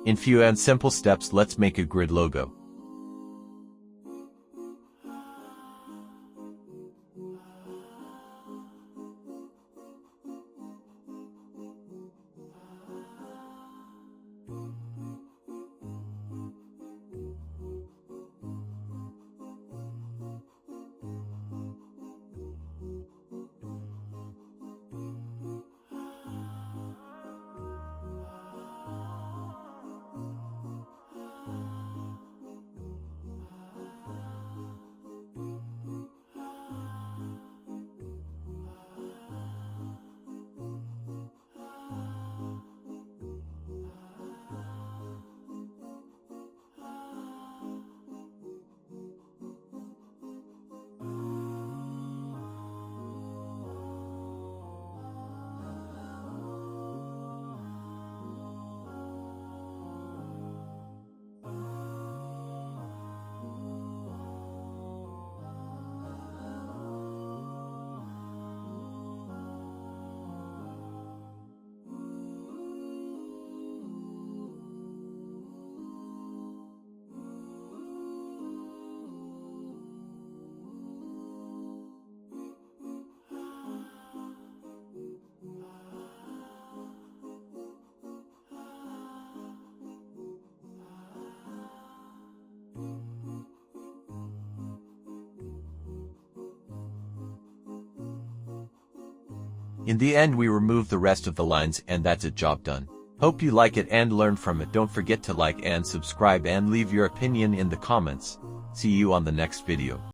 In few and simple steps, let's make a grid logo. In the end, we remove the rest of the lines, and that's it, job done. Hope you like it and learn from it. Don't forget to like and subscribe and leave your opinion in the comments. See you on the next video.